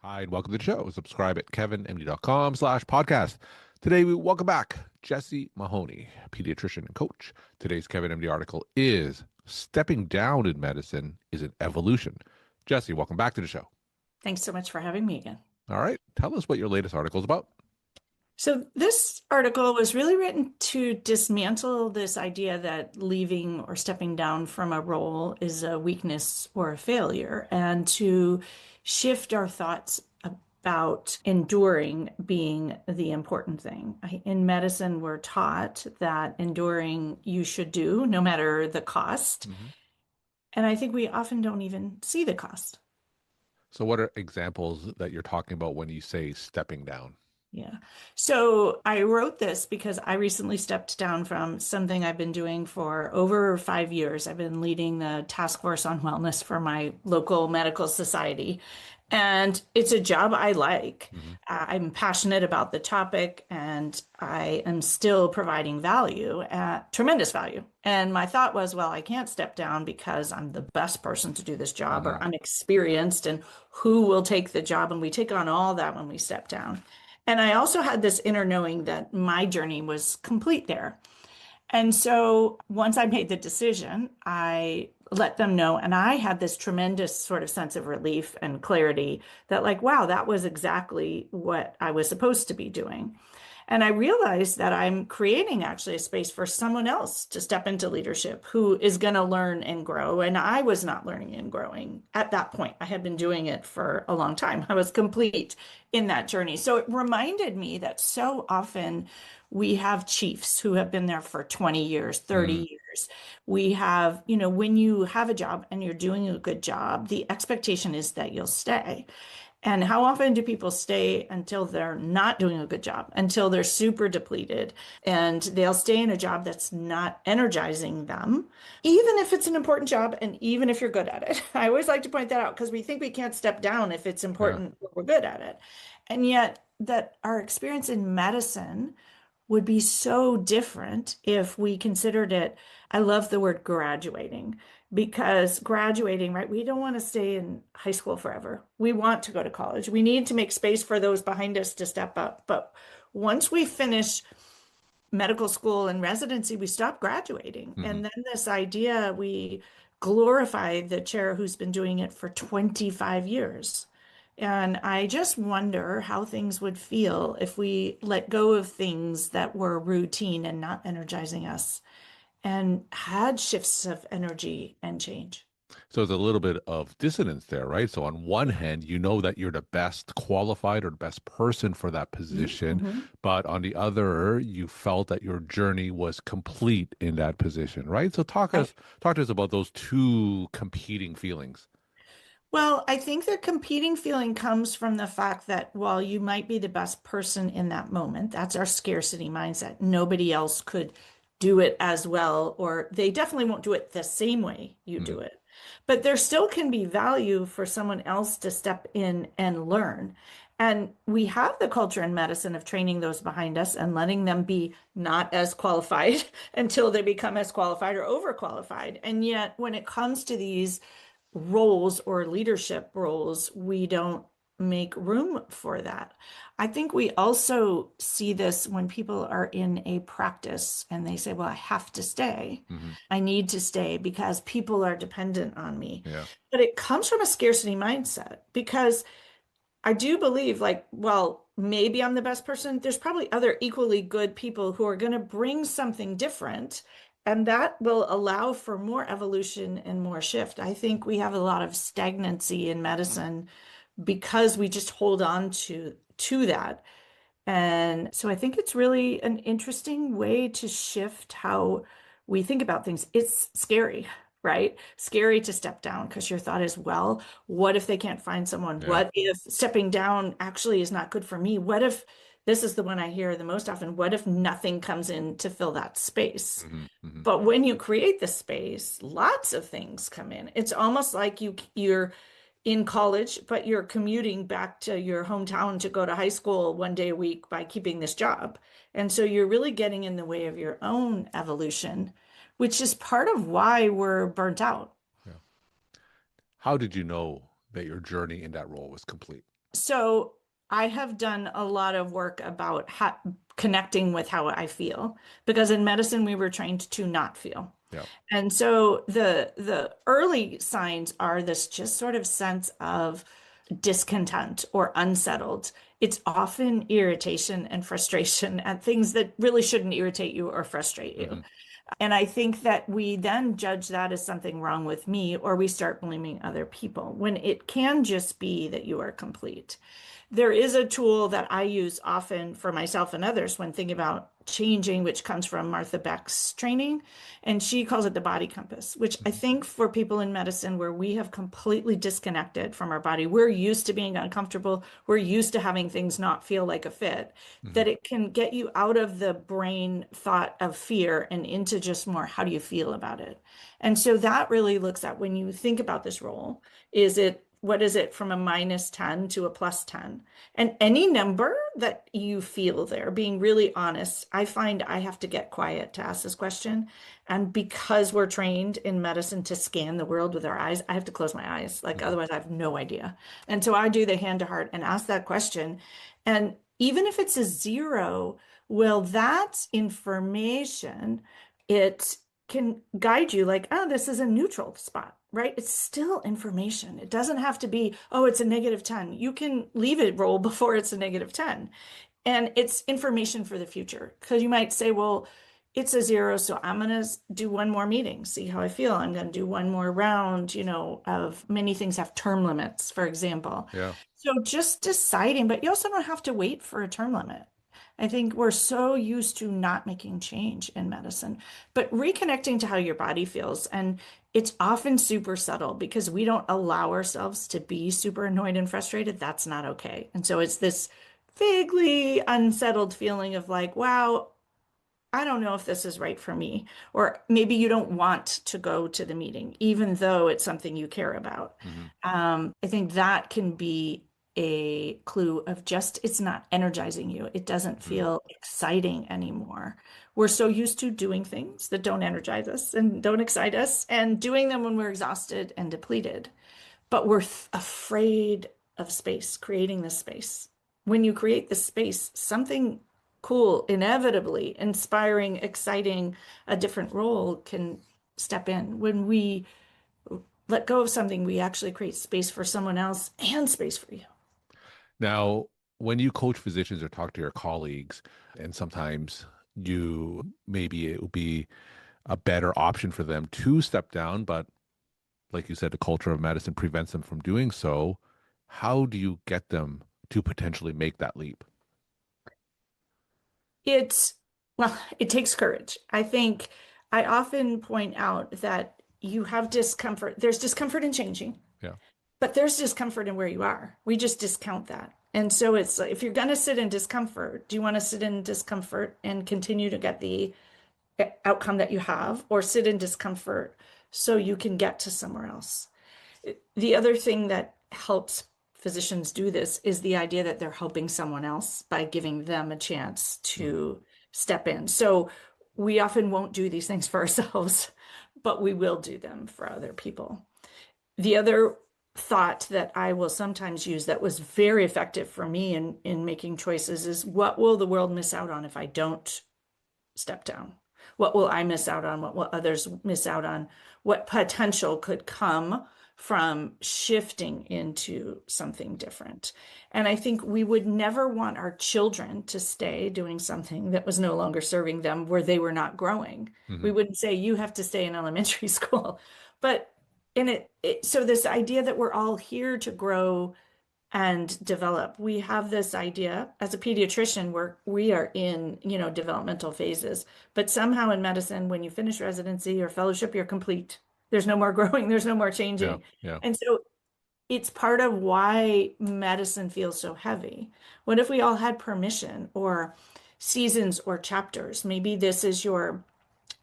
Hi, and welcome to the show. Subscribe at kevinmd.com/podcast. Today, we welcome back Jesse Mahoney, pediatrician and coach. Today's Kevin MD article is Stepping Down in Medicine is an Evolution. Jesse, welcome back to the show. Thanks so much for having me again. All right. Tell us what your latest article is about. So, this article was really written to dismantle this idea that leaving or stepping down from a role is a weakness or a failure, and to shift our thoughts about enduring being the important thing. In medicine, we're taught that enduring you should do no matter the cost. And I think we often don't even see the cost. So, what are examples that you're talking about when you say stepping down? Yeah. So I wrote this because I recently stepped down from something I've been doing for over 5 years. I've been leading the task force on wellness for my local medical society. And it's a job I like. I'm passionate about the topic and I am still providing value, tremendous value. And my thought was, well, I can't step down because I'm the best person to do this job or I'm experienced and who will take the job. And we take on all that when we step down. And I also had this inner knowing that my journey was complete there. And so once I made the decision, I let them know. And I had this tremendous sort of sense of relief and clarity that, like, wow, that was exactly what I was supposed to be doing. And I realized that I'm creating actually a space for someone else to step into leadership who is going to learn and grow. And I was not learning and growing at that point. I had been doing it for a long time. I was complete in that journey. So it reminded me that so often we have chiefs who have been there for 20 years, 30 years. We have, when you have a job and you're doing a good job, the expectation is that you'll stay. And how often do people stay until they're not doing a good job, until they're super depleted, and they'll stay in a job that's not energizing them, even if it's an important job and even if you're good at it. I always like to point that out because we think we can't step down if it's important or we're good at it. And yet that our experience in medicine would be so different if we considered it. I love the word graduating because graduating, right? We don't want to stay in high school forever. We want to go to college. We need to make space for those behind us to step up. But once we finish medical school and residency, we stop graduating. And then this idea, we glorify the chair who's been doing it for 25 years. And I just wonder how things would feel if we let go of things that were routine and not energizing us and had shifts of energy and change. So there's a little bit of dissonance there, right? So on one hand, you know that you're the best qualified or the best person for that position, but on the other, you felt that your journey was complete in that position, right? So talk to us about those two competing feelings. Well, I think the competing feeling comes from the fact that while you might be the best person in that moment, that's our scarcity mindset. Nobody else could do it as well, or they definitely won't do it the same way you do it. But there still can be value for someone else to step in and learn. And we have the culture in medicine of training those behind us and letting them be not as qualified until they become as qualified or overqualified. And yet, when it comes to these roles or leadership roles, we don't make room for that. I think we also see this when people are in a practice and they say, well, I have to stay. I need to stay because people are dependent on me. Yeah. But it comes from a scarcity mindset because I do believe, like, well, maybe I'm the best person. There's probably other equally good people who are going to bring something different, and that will allow for more evolution and more shift. I think we have a lot of stagnancy in medicine because we just hold on to that. And so I think it's really an interesting way to shift how we think about things. It's scary, right? Scary to step down because your thought is, well, what if they can't find someone? Yeah. What if stepping down actually is not good for me? What if this is the one I hear the most often? What if nothing comes in to fill that space? But when you create the space, lots of things come in. It's almost like you're in college, but you're commuting back to your hometown to go to high school 1 day a week by keeping this job. And so you're really getting in the way of your own evolution, which is part of why we're burnt out. Yeah. How did you know that your journey in that role was complete? So I have done a lot of work about connecting with how I feel because in medicine we were trained to not feel. Yeah. And so the early signs are this just sort of sense of discontent or unsettled. It's often irritation and frustration at things that really shouldn't irritate you or frustrate you. Hmm. And I think that we then judge that as something wrong with me, or we start blaming other people when it can just be that you are complete. There is a tool that I use often for myself and others when thinking about changing, which comes from Martha Beck's training. And she calls it the body compass, which I think for people in medicine where we have completely disconnected from our body, we're used to being uncomfortable, we're used to having things not feel like a fit, Hmm. that it can get you out of the brain thought of fear and into just more how do you feel about it. And so that really looks at when you think about this role, what is it from a -10 to a +10? And any number that you feel there, being really honest, I find I have to get quiet to ask this question. And because we're trained in medicine to scan the world with our eyes, I have to close my eyes. Like Hmm. otherwise I have no idea. And so I do the hand to heart and ask that question. And even if it's a zero, well, that's information. It can guide you like, oh, this is a neutral spot, right? It's still information. It doesn't have to be, oh, it's a -10. You can leave it roll before it's a -10. And it's information for the future. Because you might say, well, it's a zero, so I'm going to do one more meeting, see how I feel. I'm going to do one more round, of many things have term limits, for example. Yeah. So just deciding, but you also don't have to wait for a term limit. I think we're so used to not making change in medicine, but reconnecting to how your body feels. And it's often super subtle because we don't allow ourselves to be super annoyed and frustrated. That's not okay. And so it's this vaguely unsettled feeling of like, wow, I don't know if this is right for me. Or maybe you don't want to go to the meeting, even though it's something you care about. Hmm. I think that can be a clue of just it's not energizing you. It doesn't Hmm. feel exciting anymore. We're so used to doing things that don't energize us and don't excite us and doing them when we're exhausted and depleted. But we're afraid of space, creating this space. When you create this space, something cool, inevitably inspiring, exciting, a different role can step in. When we let go of something, we actually create space for someone else and space for you. Now, when you coach physicians or talk to your colleagues, and sometimes maybe it would be a better option for them to step down, but like you said, the culture of medicine prevents them from doing so. How do you get them to potentially make that leap? It's, well, it takes courage. I think I often point out that you have discomfort. There's discomfort in changing. Yeah. But there's discomfort in where you are. We just discount that. And so it's like, if you're going to sit in discomfort, do you want to sit in discomfort and continue to get the outcome that you have, or sit in discomfort so you can get to somewhere else? The other thing that helps physicians do this is the idea that they're helping someone else by giving them a chance Hmm. to step in. So we often won't do these things for ourselves, but we will do them for other people. The other thought that I will sometimes use that was very effective for me in making choices is what will the world miss out on if I don't step down? What will I miss out on? What will others miss out on? What potential could come from shifting into something different? And I think we would never want our children to stay doing something that was no longer serving them where they were not growing. We Hmm. wouldn't say you have to stay in elementary school, but so this idea that we're all here to grow and develop. We have this idea as a pediatrician where we are in, developmental phases, but somehow in medicine, when you finish residency or fellowship, you're complete. There's no more growing, there's no more Yeah. changing. Yeah. And so it's part of why medicine feels so heavy. What if we all had permission or seasons or chapters? Maybe this is your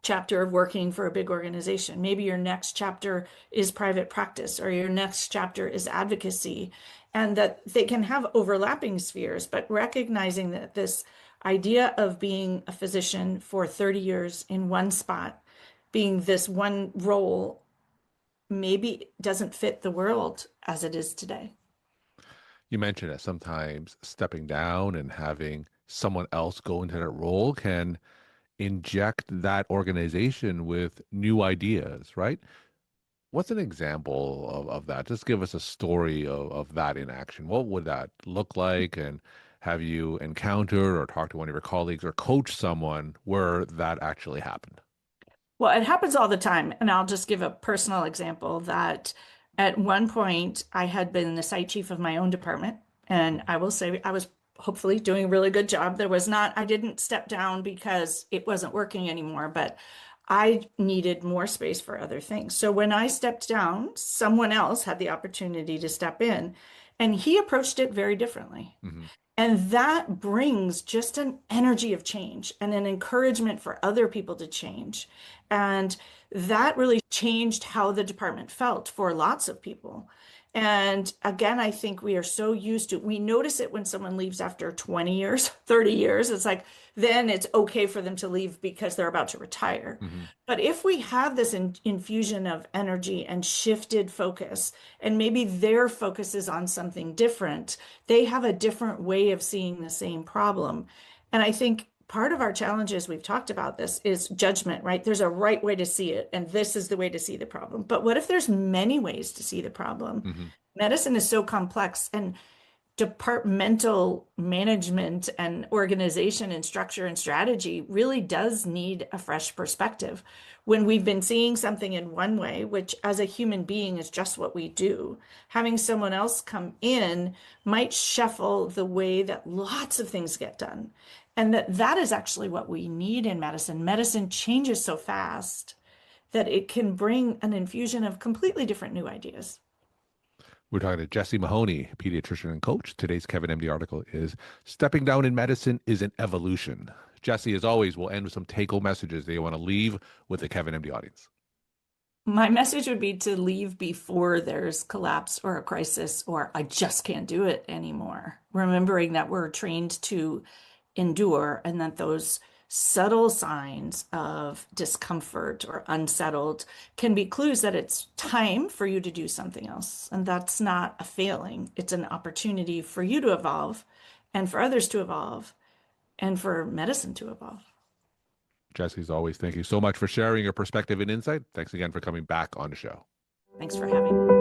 chapter of working for a big organization. Maybe your next chapter is private practice or your next chapter is advocacy, and that they can have overlapping spheres, but recognizing that this idea of being a physician for 30 years in one spot, being this one role, maybe doesn't fit the world as it is today. You mentioned that sometimes stepping down and having someone else go into that role can inject that organization with new ideas, right? What's an example of that? Just give us a story of that in action. What would that look like? And have you encountered or talked to one of your colleagues or coached someone where that actually happened? Well, it happens all the time. And I'll just give a personal example that at one point I had been the site chief of my own department. And I will say I was hopefully doing a really good job. I didn't step down because it wasn't working anymore, but I needed more space for other things. So when I stepped down, someone else had the opportunity to step in, and he approached it very differently. Hmm. And that brings just an energy of change and an encouragement for other people to change. And that really changed how the department felt for lots of people. And again, I think we are so used to, we notice it when someone leaves after 20 years, 30 years. It's like, then it's okay for them to leave because they're about to retire. Hmm. But if we have this infusion of energy and shifted focus, and maybe their focus is on something different, they have a different way of seeing the same problem. And I think part of our challenges, we've talked about this, is judgment, right? There's a right way to see it, and this is the way to see the problem. But what if there's many ways to see the problem? Hmm. Medicine is so complex, and departmental management and organization and structure and strategy really does need a fresh perspective. When we've been seeing something in one way, which as a human being is just what we do, having someone else come in might shuffle the way that lots of things get done. And that is actually what we need in medicine. Medicine changes so fast that it can bring an infusion of completely different new ideas. We're talking to Jesse Mahoney, pediatrician and coach. Today's Kevin MD article is Stepping Down in Medicine is an Evolution. Jesse, as always, will end with some take-home messages that you want to leave with the Kevin MD audience. My message would be to leave before there's collapse or a crisis or I just can't do it anymore. Remembering that we're trained to endure and that those subtle signs of discomfort or unsettled can be clues that it's time for you to do something else. And that's not a failing, it's an opportunity for you to evolve and for others to evolve and for medicine to evolve. Jesse, as always, thank you so much for sharing your perspective and insight. Thanks again for coming back on the show. Thanks for having me.